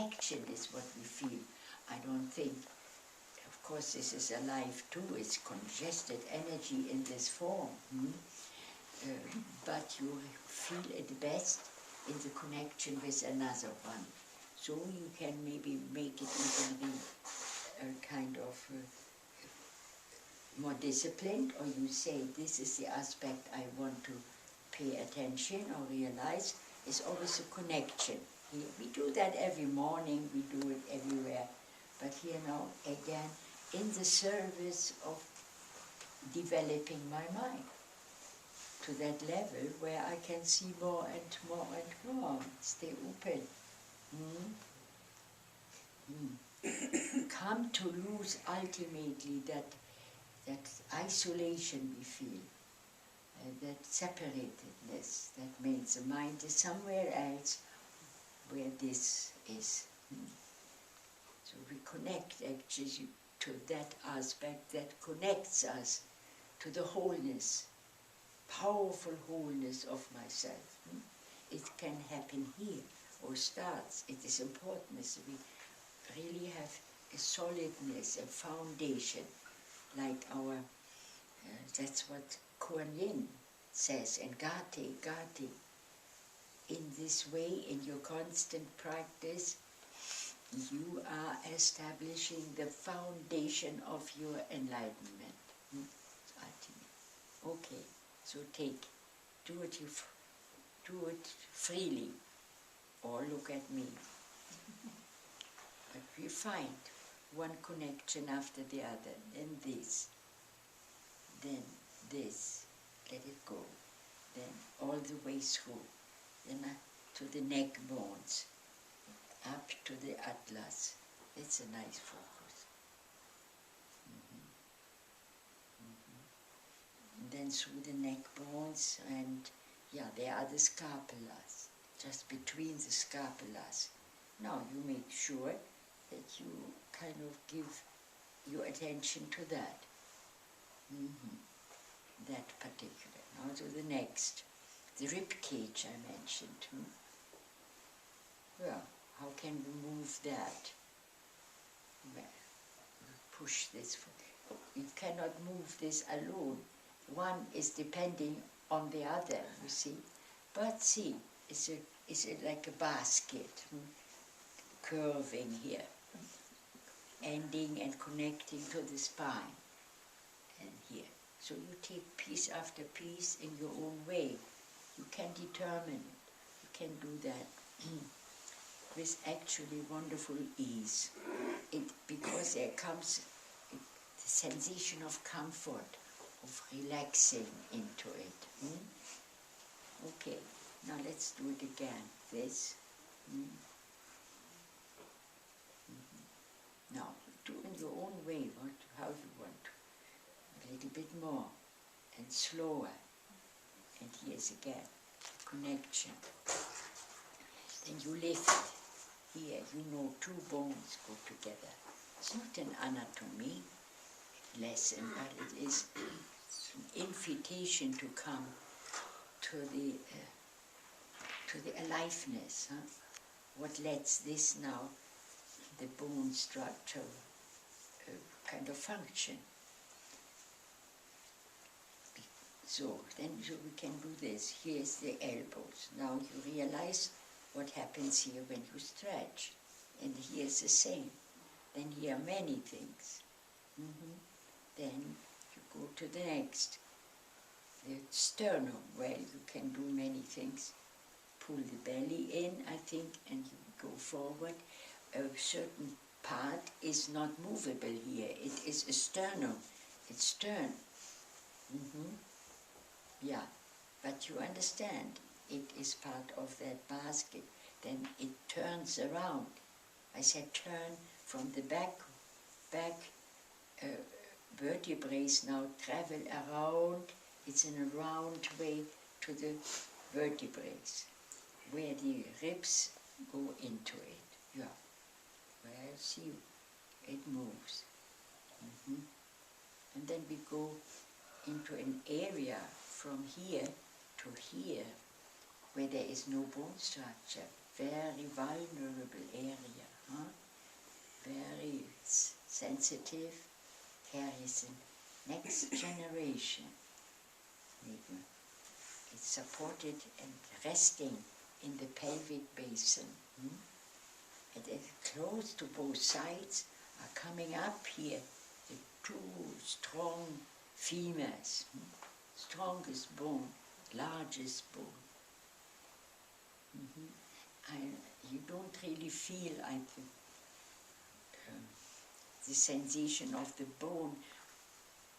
connection is what we feel. I don't think, of course this is alive too, it's congested energy in this form. But you feel it best in the connection with another one. So you can maybe make it even kind of more disciplined, or you say, this is the aspect I want to pay attention or realize. It's always a connection. We do that every morning, we do it everywhere. But here now, again, in the service of developing my mind to that level where I can see more and more and more, stay open. Come to lose ultimately that isolation we feel, that separatedness, that means the mind is somewhere else where this is. So we connect actually to that aspect that connects us to the wholeness, powerful wholeness of myself. It can happen here, or starts. It is important that we really have a solidness, a foundation, like our, that's what Kuan Yin says, and Gati. In this way, in your constant practice, you are establishing the foundation of your enlightenment. Okay, so do it freely, or look at me. But we find one connection after the other, then this, let it go, then all the way through, then to the neck bones, up to the atlas. It's a nice focus. And then through the neck bones, and there are the scapulas, just between the scapulas. Now you make sure that you kind of give your attention to that. That particular. Now to the next. The rib cage I mentioned. Well, how can we move that? Well, push this. You cannot move this alone. One is depending on the other, you see. But see, it's like a basket, curving here, ending and connecting to the spine, and here. So you take piece after piece in your own way. You can determine it. You can do that with actually wonderful ease. Because there comes the sensation of comfort, of relaxing into it. Okay, now let's do it again. This. Now, do in your own way how you want to. A little bit more, and slower. And here's again, connection. Then you lift. Here, you know, two bones go together. It's not an anatomy lesson, but it is an invitation to come to the aliveness. What lets this now, the bone structure, kind of function. So then we can do this. Here's the elbows. Now you realize what happens here when you stretch. And here's the same. Then here are many things. Then you go to the next. The sternum. Well, you can do many things. Pull the belly in, I think, and you go forward. A certain part is not movable here. It is a sternum. It's stern. Yeah, but you understand, it is part of that basket. Then it turns around. I said turn from the back vertebrae now travel around. It's in a round way to the vertebrae, where the ribs go into it. Yeah, well, see, it moves. And then we go into an area from here to here, where there is no bone structure, very vulnerable area. it's sensitive, carries the next generation. It's supported and resting in the pelvic basin. And it's close to both sides are coming up here, the two strong femurs, strongest bone, largest bone. And you don't really feel like the sensation of the bone,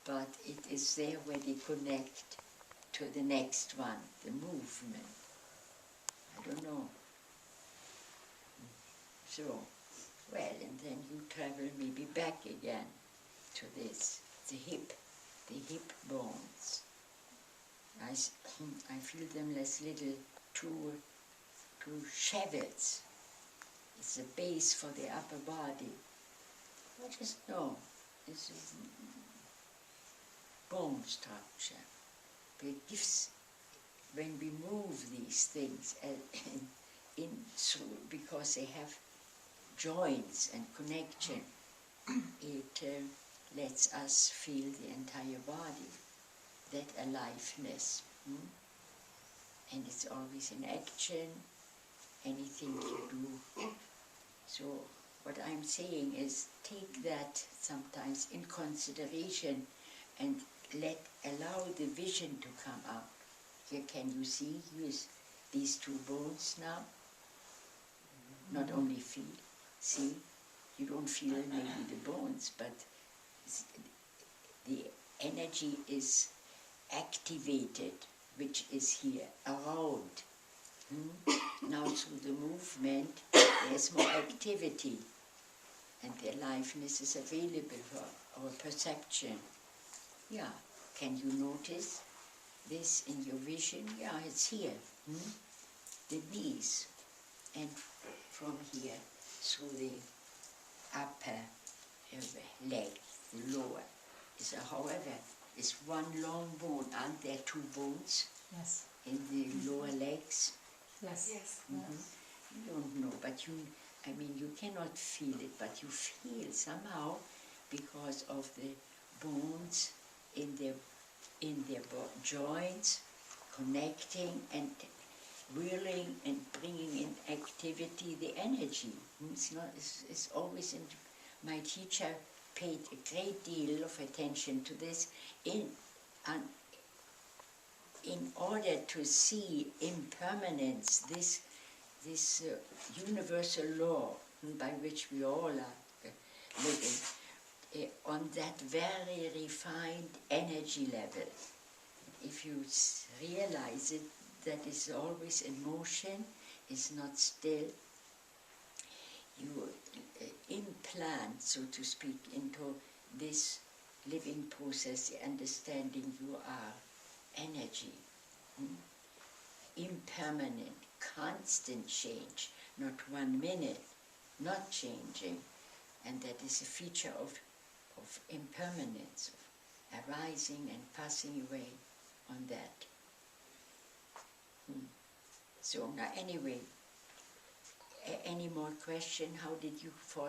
but it is there where they connect to the next one, the movement. I don't know. So, well, and then you travel maybe back again to this, the hip bones. I feel them as little two shavels. It's a base for the upper body. I just know this is bone structure. But it gives, when we move these things in through, because they have joints and connection, it lets us feel the entire body, that aliveness. And it's always in action, anything you do. So what I'm saying is, take that sometimes in consideration and allow the vision to come up. Here, can you see? Here's these two bones now. Not only feel, see, you don't feel maybe the bones, but the energy is activated, which is here, around. Now through the movement, there's more activity, and the aliveness is available for our perception. Yeah, can you notice this in your vision? Yeah, it's here. The knees, and from here through the upper leg, the lower. However, is one long bone. Aren't there two bones? Yes. In the lower legs? Yes. Yes. You don't know, but you cannot feel it, but you feel somehow, because of the bones in their joints, connecting and whirling and bringing in activity, the energy. It's always in. My teacher paid a great deal of attention to this in order to see impermanence, this universal law by which we all are living, on that very refined energy level. If you realize it, that is always in motion, is not still, you implant, so to speak, into this living process, the understanding you are energy, impermanent, constant change, not 1 minute, not changing, and that is a feature of impermanence, of arising and passing away on that. So now anyway, any more question? How did you fall